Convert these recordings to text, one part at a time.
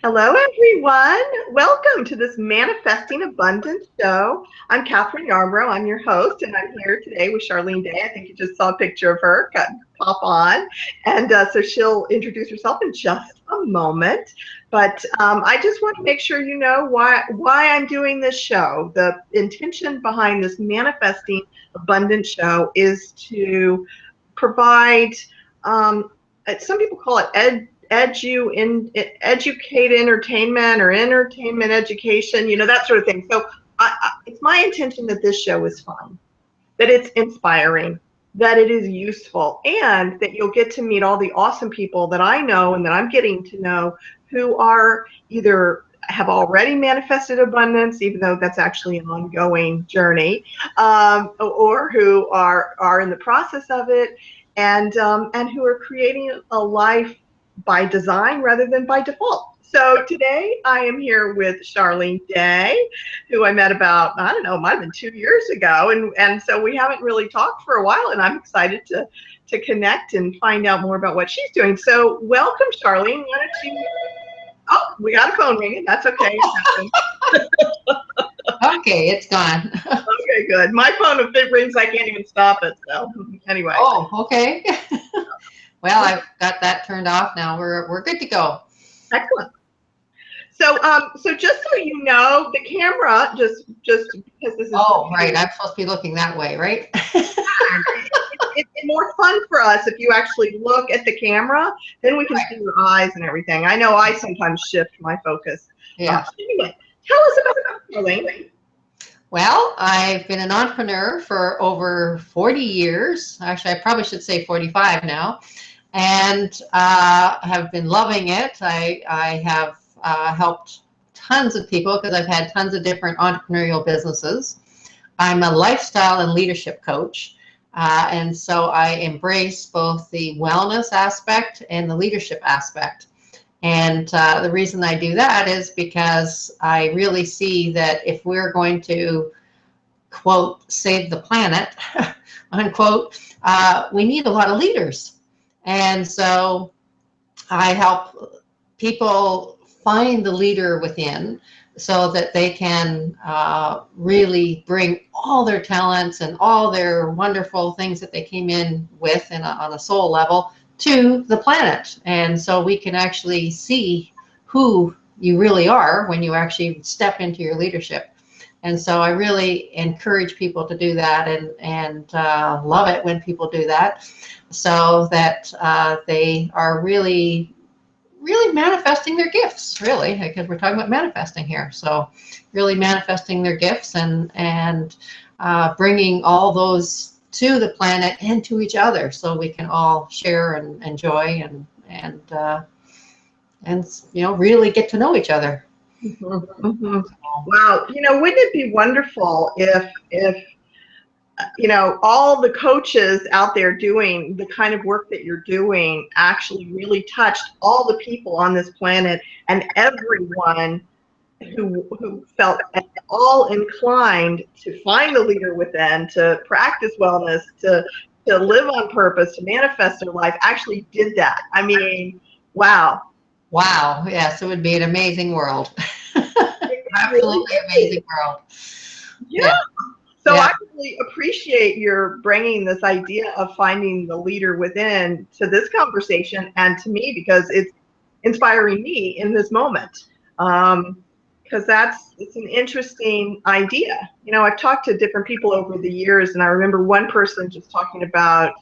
Hello, everyone. Welcome to this Manifesting Abundance show. I'm Kathryn Yarborough. I'm your host, and I'm here today with Charlene Day. I think you just saw a picture of her pop on, and so she'll introduce herself in just a moment. But I just want to make sure you know why I'm doing this show. The intention behind this Manifesting Abundance show is to provide. Some people call it educate entertainment or entertainment education, that sort of thing. So it's my intention that this show is fun, that it's inspiring, that it is useful, and that you'll get to meet all the awesome people that I know and that I'm getting to know who are either have already manifested abundance, even though that's actually an ongoing journey, or who are in the process of it, and who are creating a life by design rather than by default. So today I am here with Charlene Day, who I met about, I don't know, might have been 2 years ago. And so we haven't really talked for a while, and I'm excited to connect and find out more about what she's doing. So welcome, Charlene. Why don't you, oh, we got a phone ringing. That's okay. Okay, it's gone. Okay, good. My phone, if it rings, I can't even stop it. So anyway. Oh, okay. Well, I've got that turned off now. We're good to go. Excellent. So, so just so you know, the camera just because this is Right. I'm supposed to be looking that way, right? it's more fun for us if you actually look at the camera. Then we can see your eyes and everything. I know I sometimes shift my focus. Yeah. Anyway, tell us about Charlene. Well, I've been an entrepreneur for over 40 years. Actually, I probably should say 45 now, and have been loving it. I have helped tons of people because I've had tons of different entrepreneurial businesses. I'm a lifestyle and leadership coach, and so I embrace both the wellness aspect and the leadership aspect. And the reason I do that is because I really see that if we're going to, quote, save the planet, unquote, we need a lot of leaders. And so I help people find the leader within so that they can really bring all their talents and all their wonderful things that they came in with on a soul level to the planet. And so we can actually see who you really are when you actually step into your leadership. And so I really encourage people to do that and love it when people do that, so that they are really manifesting their gifts, really, because we're talking about manifesting here. So really manifesting their gifts and bringing all those to the planet and to each other, so we can all share and enjoy and really get to know each other. Mm-hmm. Mm-hmm. Wow, wouldn't it be wonderful if all the coaches out there doing the kind of work that you're doing actually really touched all the people on this planet, and everyone who felt at all inclined to find the leader within, to practice wellness, to live on purpose, to manifest their life, actually did that. I mean, wow. Wow, yes, it would be an amazing world. Absolutely amazing world. Yeah. So I really appreciate your bringing this idea of finding the leader within to this conversation and to me, because it's inspiring me in this moment. Because it's an interesting idea. I've talked to different people over the years, and I remember one person just talking about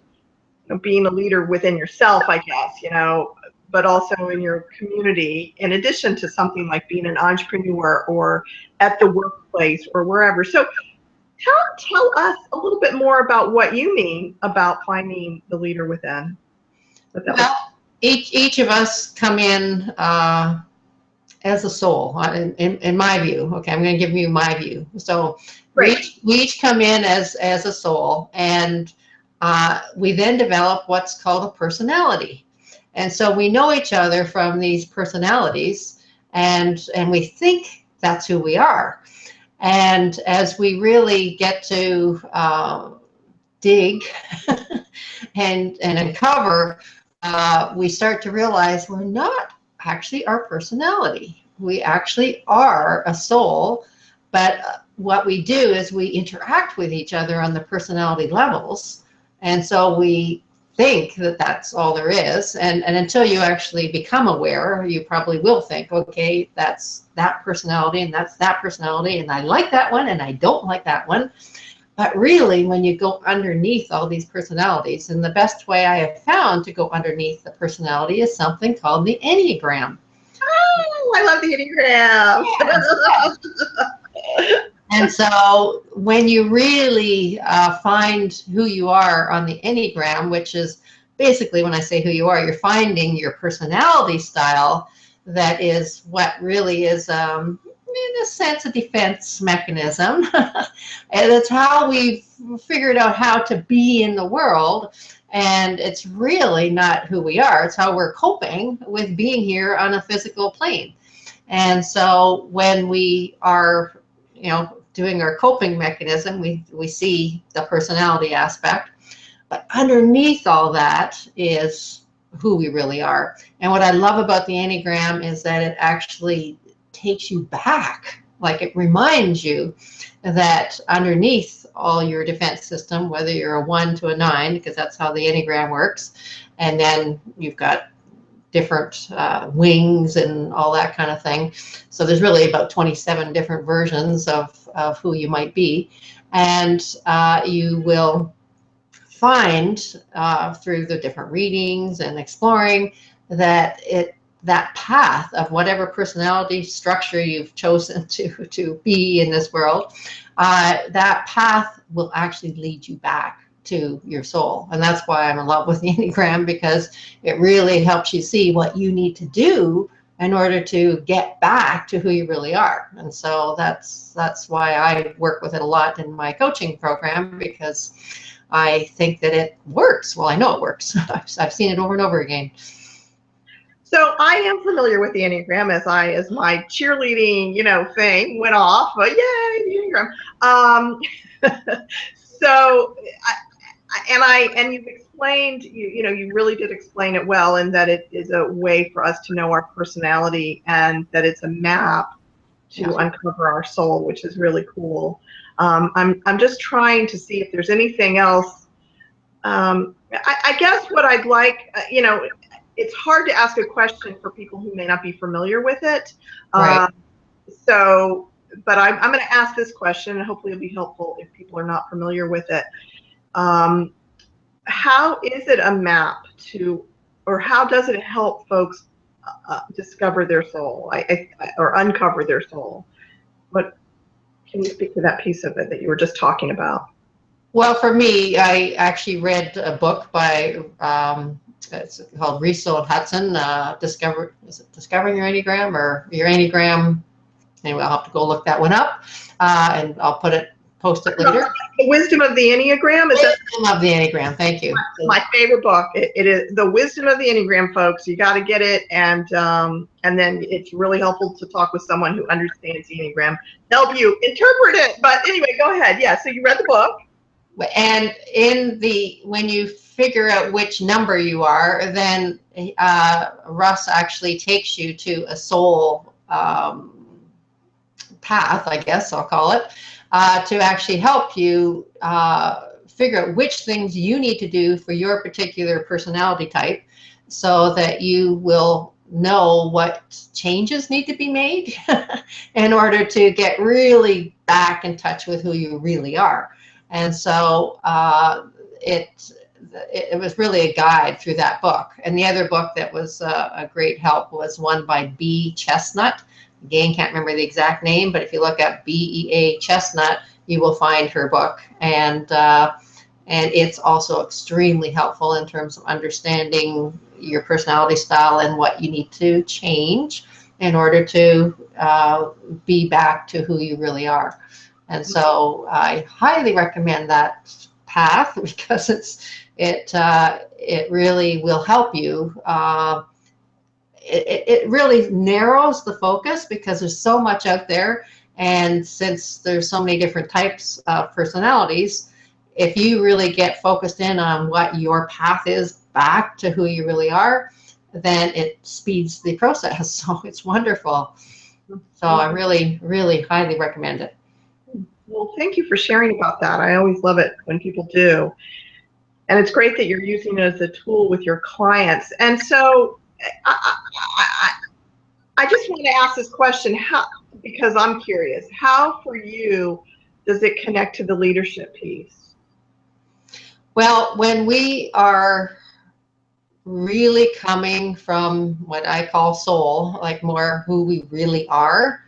being a leader within yourself, I guess, but also in your community, in addition to something like being an entrepreneur or at the workplace or wherever. So tell us a little bit more about what you mean about finding the leader within. Well, each of us come in as a soul, in my view. Okay, I'm going to give you my view. So we each come in as a soul, and we then develop what's called a personality. And so we know each other from these personalities, and we think that's who we are. And as we really get to dig and uncover, we start to realize we're not actually our personality. We actually are a soul, but what we do is we interact with each other on the personality levels. And so we think that that's all there is. And until you actually become aware, you probably will think, okay, that's that personality and that's that personality, and I like that one and I don't like that one. But really, when you go underneath all these personalities, and the best way I have found to go underneath the personality is something called the Enneagram. Oh, I love the Enneagram. Yes. And so when you really find who you are on the Enneagram, which is basically, when I say who you are, you're finding your personality style. That is what really is, in a sense, a defense mechanism. And it's how we've figured out how to be in the world. And it's really not who we are. It's how we're coping with being here on a physical plane. And so when we are, doing our coping mechanism, we see the personality aspect. But underneath all that is who we really are. And what I love about the Enneagram is that it actually takes you back. Like, it reminds you that underneath all your defense system, whether you're a 1 to a 9, because that's how the Enneagram works, and then you've got different wings and all that kind of thing. So there's really about 27 different versions of who you might be. And you will find through the different readings and exploring that that path of whatever personality structure you've chosen to be in this world, that path will actually lead you back to your soul. And that's why I'm in love with the Enneagram, because it really helps you see what you need to do in order to get back to who you really are. And so that's why I work with it a lot in my coaching program, because I think that it works. Well, I know it works. I've seen it over and over again. So I am familiar with the Enneagram, as my cheerleading, thing went off. But yay, Enneagram. So you've explained, you really did explain it well, and that it is a way for us to know our personality, and that it's a map to uncover our soul, which is really cool. I'm just trying to see if there's anything else. I guess what I'd like, it's hard to ask a question for people who may not be familiar with it. Right. But I'm going to ask this question, and hopefully it'll be helpful if people are not familiar with it. How is it a map to, or how does it help folks discover their soul, or uncover their soul? What can you speak to that piece of it that you were just talking about? Well, for me, I actually read a book by it's called Riso and Hudson. Discovering Your Enneagram, or Your Enneagram? Anyway, I'll have to go look that one up, and I'll post it later. The Wisdom of the Enneagram. Wisdom of the Enneagram. Thank you. My favorite book. It is The Wisdom of the Enneagram, folks. You got to get it, and then it's really helpful to talk with someone who understands the Enneagram, help you interpret it. But anyway, go ahead. Yeah. So you read the book. And when you figure out which number you are, then Russ actually takes you to a soul path, I guess I'll call it, to actually help you figure out which things you need to do for your particular personality type, so that you will know what changes need to be made in order to get really back in touch with who you really are. And so it was really a guide through that book. And the other book that was a great help was one by B. Chestnut. Again, can't remember the exact name, but if you look up BEA Chestnut, you will find her book. And it's also extremely helpful in terms of understanding your personality style and what you need to change in order to be back to who you really are. And so I highly recommend that path, because it really will help you. It really narrows the focus, because there's so much out there, and since there's so many different types of personalities, if you really get focused in on what your path is back to who you really are, then it speeds the process. So it's wonderful. So I really, really highly recommend it. Well, thank you for sharing about that. I always love it when people do. And it's great that you're using it as a tool with your clients. And so I just want to ask this question, because I'm curious, how for you does it connect to the leadership piece? Well, when we are really coming from what I call soul, like more who we really are,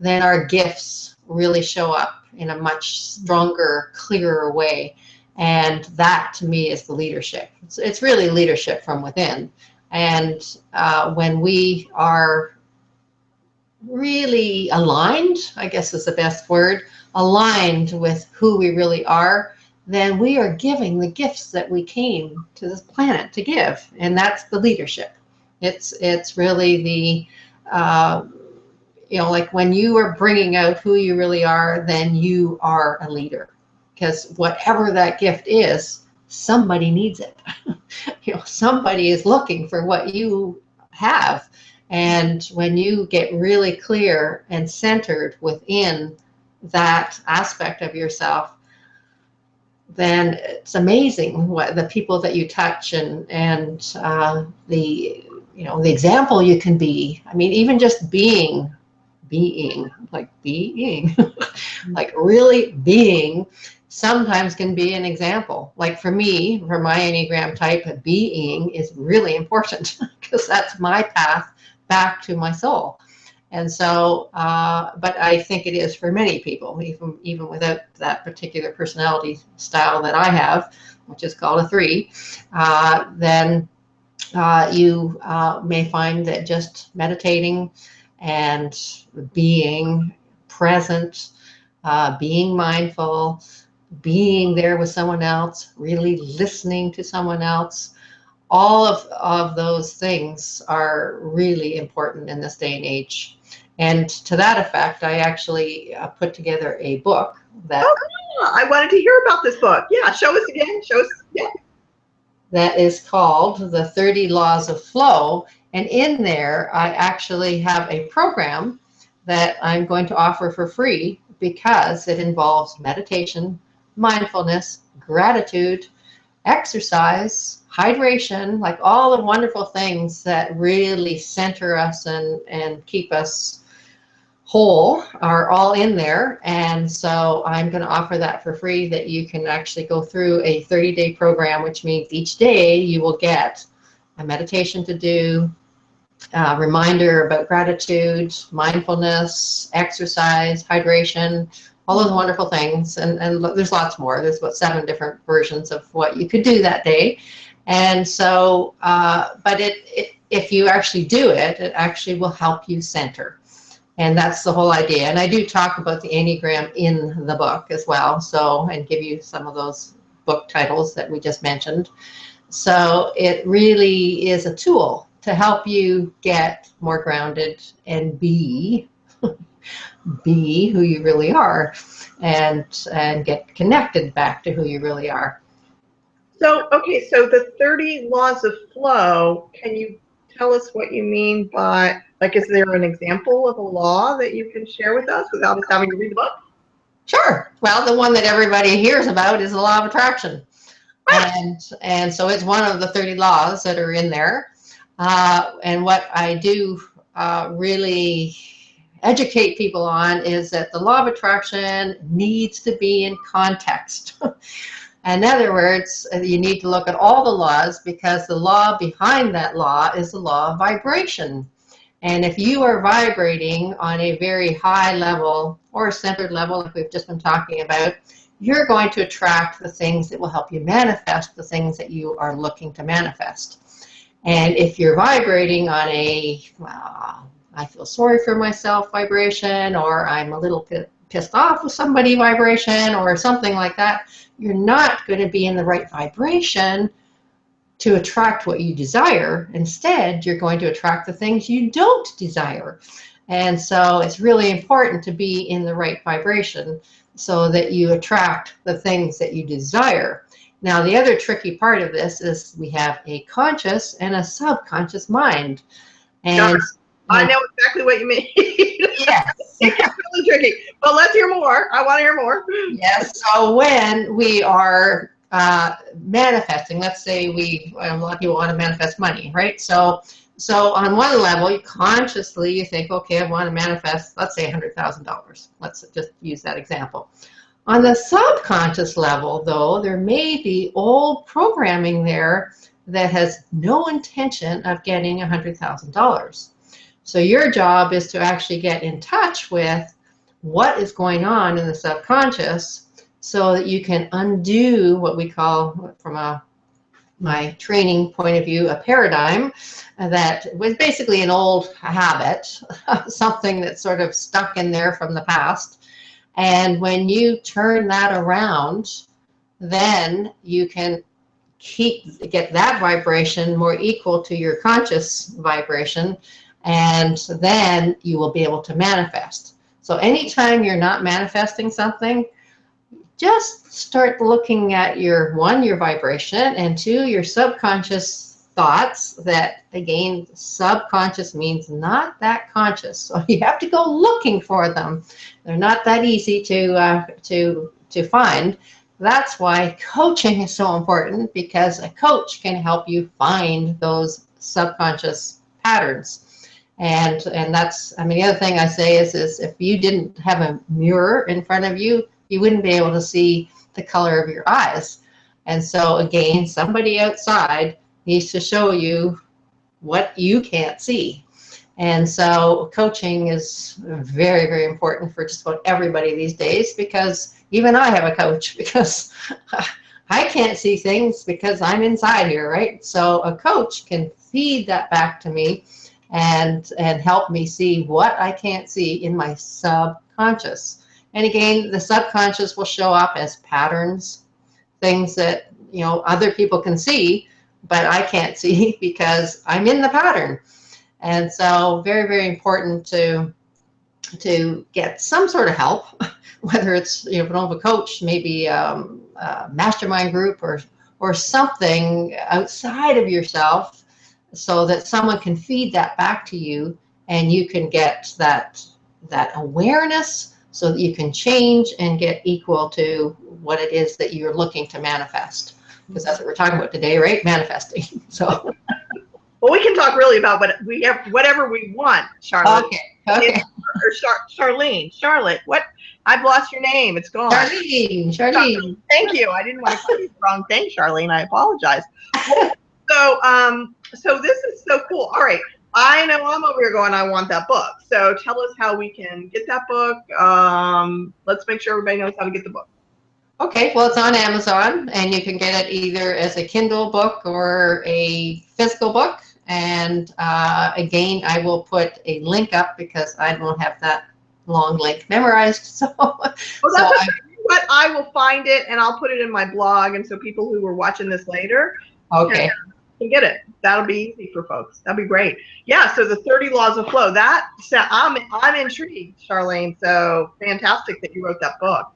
then our gifts really show up in a much stronger, clearer way. And that to me is the leadership. It's really leadership from within. And when we are really aligned, I guess is the best word, aligned with who we really are, then we are giving the gifts that we came to this planet to give. And that's the leadership. It's really the, like when you are bringing out who you really are, then you are a leader. Because whatever that gift is, somebody needs it. Somebody is looking for what you have. And when you get really clear and centered within that aspect of yourself, then it's amazing what the people that you touch and the example you can be. I mean, even just being, like really being, sometimes can be an example. Like for me, for my Enneagram type, being is really important because that's my path back to my soul. And so, but I think it is for many people, even without that particular personality style that I have, which is called a 3, then you may find that just meditating and being present, being mindful, being there with someone else, really listening to someone else, all of those things are really important in this day and age. And to that effect, I actually put together a book that... Oh, I wanted to hear about this book. Yeah, show us again. Show us. Yeah. That is called The 30 Laws of Flow. And in there, I actually have a program that I'm going to offer for free because it involves meditation, mindfulness, gratitude, exercise, hydration, like all the wonderful things that really center us and keep us whole are all in there. And so I'm going to offer that for free, that you can actually go through a 30-day program, which means each day you will get a meditation to do, a reminder about gratitude, mindfulness, exercise, hydration, all those wonderful things. And there's lots more. There's about 7 different versions of what you could do that day. And so, but if you actually do it, it actually will help you center. And that's the whole idea. And I do talk about the Enneagram in the book as well. So, and give you some of those book titles that we just mentioned. So it really is a tool to help you get more grounded and be who you really are, and get connected back to who you really are. So, okay, so the 30 laws of flow, can you tell us what you mean by, like, is there an example of a law that you can share with us without us having to read the book? Sure. Well, the one that everybody hears about is the law of attraction. And so it's one of the 30 laws that are in there. And what I do really educate people on is that the law of attraction needs to be in context. In other words, you need to look at all the laws, because the law behind that law is the law of vibration. And if you are vibrating on a very high level or a centered level, like we've just been talking about, you're going to attract the things that will help you manifest the things that you are looking to manifest. And if you're vibrating on a, I feel sorry for myself vibration, or I'm a little pissed off with somebody vibration, or something like that, you're not going to be in the right vibration to attract what you desire. Instead, you're going to attract the things you don't desire. And so it's really important to be in the right vibration so that you attract the things that you desire. Now, the other tricky part of this is we have a conscious and a subconscious mind. And, I know exactly what you mean. yes. It gets really tricky, but let's hear more. I want to hear more. Yes. So when we are manifesting, let's say a lot of people want to manifest money, right? So on one level, you consciously think, okay, I want to manifest, let's say $100,000. Let's just use that example. On the subconscious level, though, there may be old programming there that has no intention of getting $100,000. So your job is to actually get in touch with what is going on in the subconscious so that you can undo what we call, from my training point of view, a paradigm that was basically an old habit, something that's sort of stuck in there from the past. And when you turn that around, then you can get that vibration more equal to your conscious vibration, and then you will be able to manifest. So anytime you're not manifesting something, just start looking at your vibration, and two, your subconscious thoughts. That, again, subconscious means not that conscious. So you have to go looking for them. They're not that easy to find. That's why coaching is so important, because a coach can help you find those subconscious patterns. And that's, I mean, the other thing I say is if you didn't have a mirror in front of you, you wouldn't be able to see the color of your eyes. And so again, somebody outside needs to show you what you can't see. And so coaching is very, very important for just about everybody these days, because even I have a coach, because I can't see things because I'm inside here, right? So a coach can feed that back to me and help me see what I can't see in my subconscious. And again, the subconscious will show up as patterns, things that, you know, other people can see, but I can't see because I'm in the pattern. And so very, very important to get some sort of help, whether it's, you know, if you don't have a coach, maybe a mastermind group or something outside of yourself, so that someone can feed that back to you and you can get that awareness, so that you can change and get equal to what it is that you're looking to manifest. Because that's what we're talking about today, right? Manifesting. So. Well, we can talk really about what we have, whatever we want, Charlotte. Okay. Or Charlene, Charlotte. What? I've lost your name. It's gone. Charlene. Thank you. I didn't want to call you the wrong thing, Charlene. I apologize. So this is so cool. All right. I know I'm over here going, I want that book. So tell us how we can get that book. Let's make sure everybody knows how to get the book. Okay, well, it's on Amazon, and you can get it either as a Kindle book or a physical book. And again, I will put a link up because I don't have that long link memorized. So, I will find it and I'll put it in my blog, and so people who are watching this later can get it. That'll be easy for folks. That'll be great. Yeah. So the 30 Laws of Flow. I'm intrigued, Charlene. So fantastic that you wrote that book.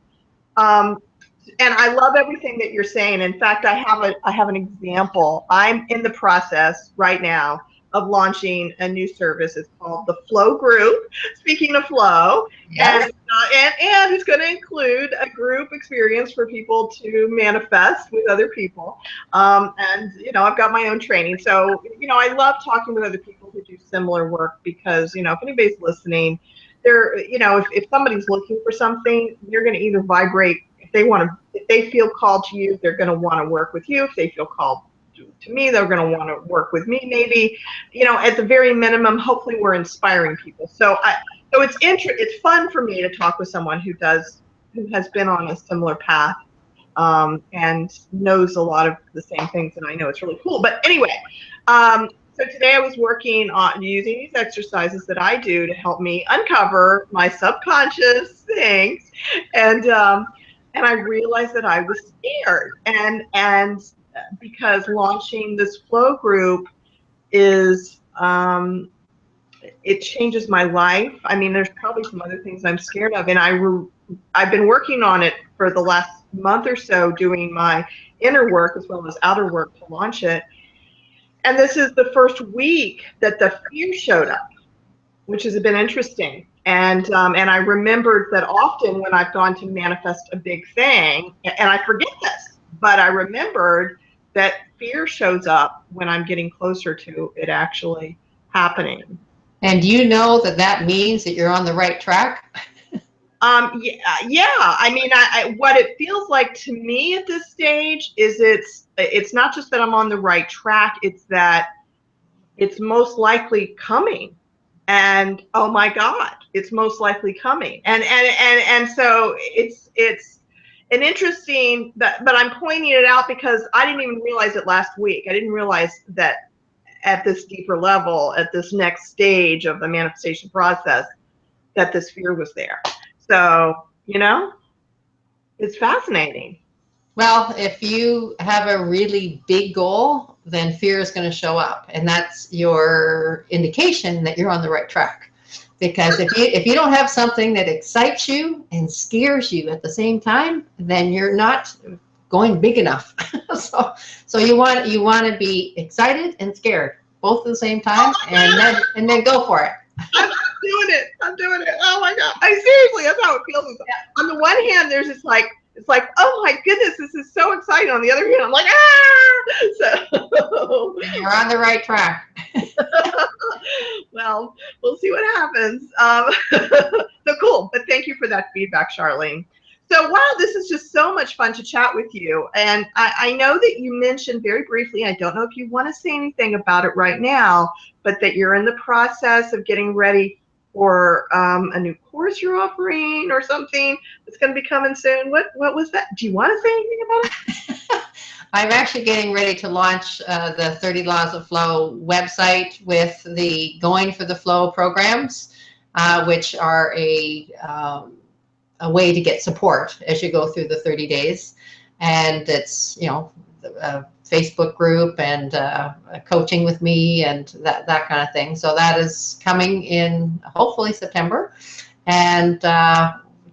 And I love everything that you're saying. In fact, I have an example. I'm in the process right now of launching a new service. It's called the Flow Group. Speaking of flow, yes. And it's going to include a group experience for people to manifest with other people. And you know, I've got my own training, so you know, I love talking with other people who do similar work, because you know, if anybody's listening, you know, if somebody's looking for something, you're going to either vibrate. If they feel called to you, they're going to want to work with you. If they feel called to me, they're going to want to work with me. Maybe, you know, at the very minimum, hopefully we're inspiring people. So it's fun for me to talk with someone who has been on a similar path, and knows a lot of the same things that I know. It's really cool. But anyway, so today I was working on using these exercises that I do to help me uncover my subconscious things, and I realized that I was scared, and because launching this flow group is, it changes my life. I mean, there's probably some other things I'm scared of, and I've been working on it for the last month or so, doing my inner work as well as outer work to launch it. And this is the first week that the fear showed up, which has been interesting. And I remembered that often when I've gone to manifest a big thing, and I forget this, but I remembered that fear shows up when I'm getting closer to it actually happening. And you know that that means that you're on the right track? Yeah. I mean, what it feels like to me at this stage is it's not just that I'm on the right track, it's that it's most likely coming. And oh my God, it's most likely coming. And so it's an interesting, but I'm pointing it out because I didn't even realize it last week. I didn't realize that at this deeper level, at this next stage of the manifestation process, that this fear was there. So, it's fascinating. Well, if you have a really big goal, then fear is going to show up, and that's your indication that you're on the right track. Because if you don't have something that excites you and scares you at the same time, then you're not going big enough. so you want to be excited and scared both at the same time, and then go for it. I'm doing it. Oh my God. Seriously, that's how it feels. On the one hand, there's it's like, oh my goodness, this is so exciting. On the other hand, I'm like, So you're on the right track. Well, we'll see what happens. So cool. But thank you for that feedback, Charlene. So wow, this is just so much fun to chat with you. And I know that you mentioned very briefly, I don't know if you want to say anything about it right now, but that you're in the process of getting ready for a new course you're offering or something that's going to be coming soon. What was that? Do you want to say anything about it? I'm actually getting ready to launch the 30 Laws of Flow website with the Going for the Flow programs, which are a way to get support as you go through the 30 days. And it's, a Facebook group and coaching with me and that kind of thing. So that is coming in hopefully September. And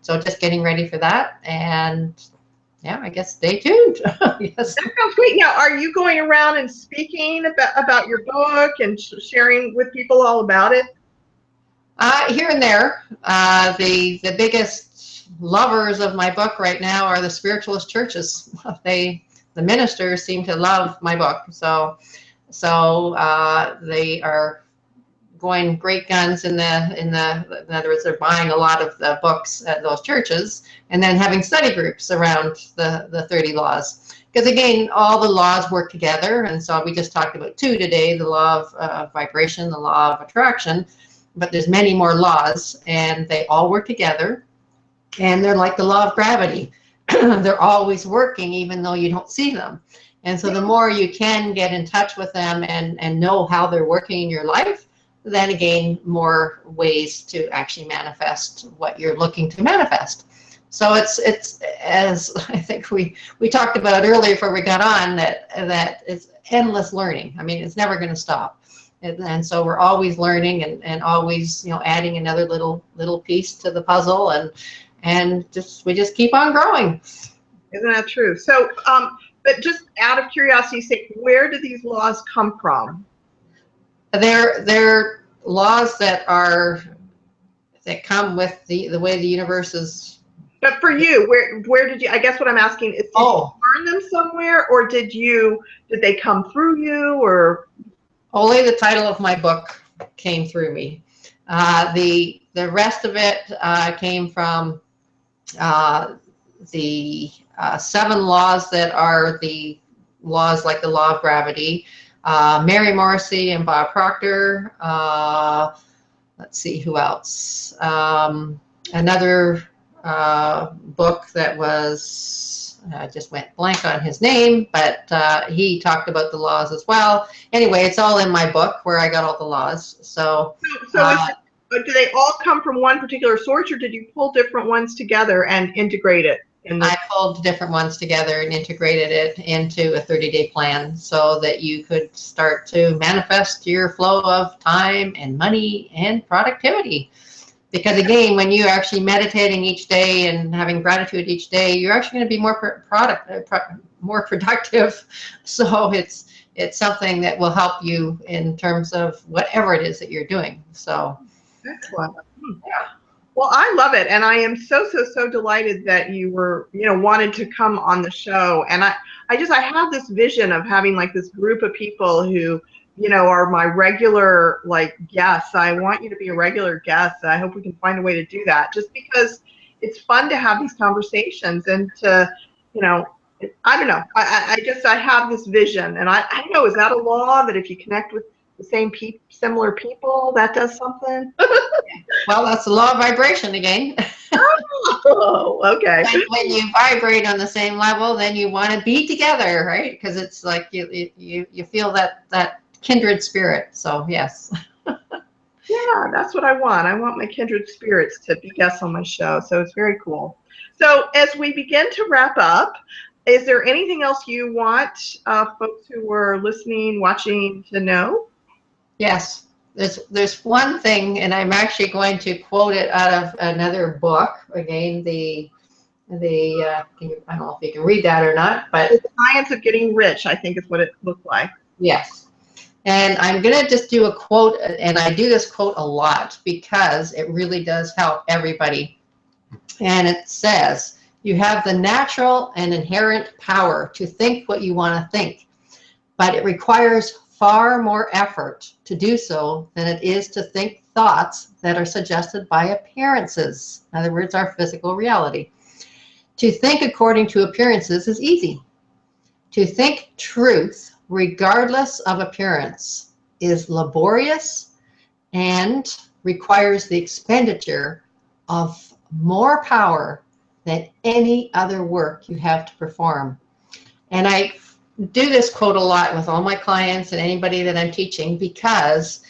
so just getting ready for that. And yeah, I guess stay tuned. Yes. That sounds great. Now, are you going around and speaking about your book and sharing with people all about it? Here and there. The biggest lovers of my book right now are the spiritualist churches. The ministers seem to love my book, so they are going great guns in other words, they're buying a lot of the books at those churches and then having study groups around the 30 laws. Because again, all the laws work together, and so we just talked about 2 today: the law of vibration, the law of attraction. But there's many more laws, and they all work together, and they're like the law of gravity. They're always working even though you don't see them. And so the more you can get in touch with them and know how they're working in your life, then again, more ways to actually manifest what you're looking to manifest. So it's as I think we talked about earlier before we got on, that it's endless learning. I mean, it's never going to stop. And so we're always learning and always, adding another little piece to the puzzle, and we just keep on growing. Isn't that true? So, but just out of curiosity's sake, where do these laws come from? They're laws that come with the way the universe is. But for you, where did you? I guess what I'm asking is, did you learn them somewhere, or did they come through you, or? Only the title of my book came through me. The rest of it came from the 7 laws that are the laws like the law of gravity. Mary Morrissey and Bob Proctor. Let's see who else. Another book that was, I just went blank on his name, but he talked about the laws as well. Anyway, it's all in my book where I got all the laws. So do they all come from one particular source, or did you pull different ones together and integrate it? I pulled different ones together and integrated it into a 30-day plan so that you could start to manifest your flow of time and money and productivity. Because again, when you're actually meditating each day and having gratitude each day, you're actually going to be more productive. So it's something that will help you in terms of whatever it is that you're doing. So excellent. yeah. Well, I love it, and I am so delighted that you were, wanted to come on the show. And I have this vision of having like this group of people who, are my regular like guests. I want you to be a regular guest. I hope we can find a way to do that, just because it's fun to have these conversations and to, I don't know. I have this vision, and I don't know, is that a law that if you connect with the same similar people, that does something? Well, that's the law of vibration again. Oh, okay. When you vibrate on the same level, then you want to be together, right? Because it's like you feel that kindred spirit. So yes. Yeah, that's what I want. I want my kindred spirits to be guests on my show. So it's very cool. So as we begin to wrap up, is there anything else you want folks who are listening, watching to know? Yes. There's one thing, and I'm actually going to quote it out of another book. Again, I don't know if you can read that or not, but The Science of Getting Rich, I think is what it looked like. yes. And I'm going to just do a quote, and I do this quote a lot because it really does help everybody. And it says, you have the natural and inherent power to think what you want to think, but it requires far more effort to do so than it is to think thoughts that are suggested by appearances. In other words, our physical reality. To think according to appearances is easy. To think truth, regardless of appearance, is laborious and requires the expenditure of more power than any other work you have to perform. And I do this quote a lot with all my clients and anybody that I'm teaching, because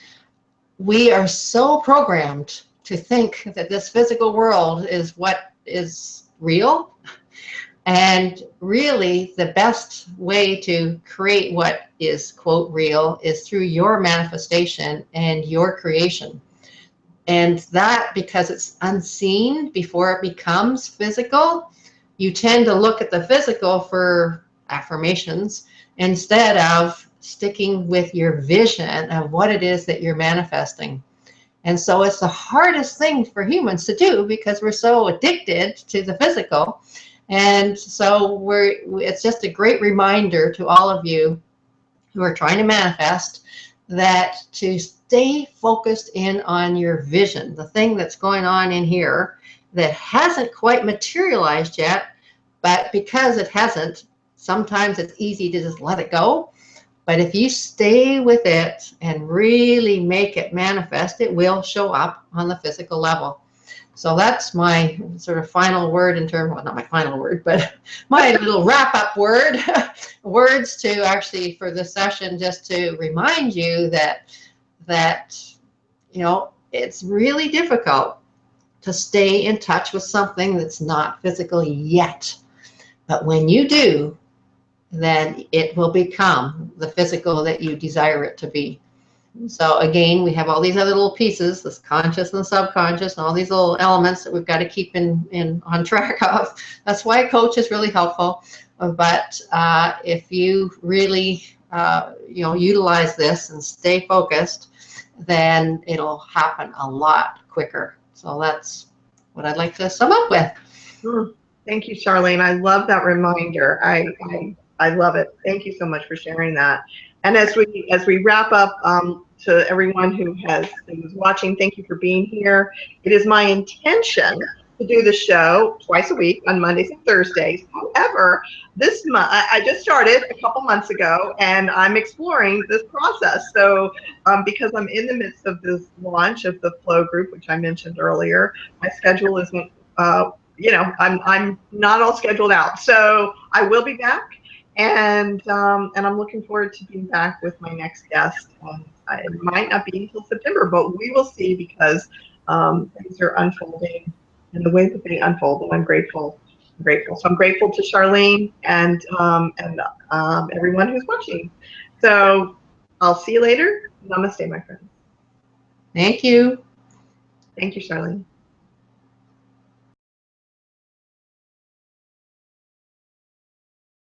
we are so programmed to think that this physical world is what is real. And really, the best way to create what is, quote, real is through your manifestation and your creation. And that, because it's unseen before it becomes physical, you tend to look at the physical for affirmations instead of sticking with your vision of what it is that you're manifesting. And so it's the hardest thing for humans to do because we're so addicted to the physical. And so it's just a great reminder to all of you who are trying to manifest that to stay focused in on your vision, the thing that's going on in here that hasn't quite materialized yet, but because it hasn't, sometimes it's easy to just let it go. But if you stay with it and really make it manifest, it will show up on the physical level. So that's my sort of final word in terms, well, not my final word, but my little wrap-up words to actually for this session, just to remind you that it's really difficult to stay in touch with something that's not physical yet. But when you do, then it will become the physical that you desire it to be. So again, we have all these other little pieces, this conscious and the subconscious, and all these little elements that we've got to keep on track of. That's why a coach is really helpful. But if you really utilize this and stay focused, then it'll happen a lot quicker. So that's what I'd like to sum up with. Thank you, Charlene. I love that reminder. I love it. Thank you so much for sharing that. And as we wrap up, to everyone who's watching, thank you for being here. It is my intention to do the show twice a week on Mondays and Thursdays. However, this month I just started a couple months ago, and I'm exploring this process. So because I'm in the midst of this launch of the Flow group, which I mentioned earlier, my schedule isn't. I'm not all scheduled out. So I will be back. And I'm looking forward to being back with my next guest. It might not be until September, but we will see, because things are unfolding in the way that they unfold, and I'm grateful. So I'm grateful to Charlene and everyone who's watching. So I'll see you later. Namaste, my friends. Thank you. Thank you, Charlene.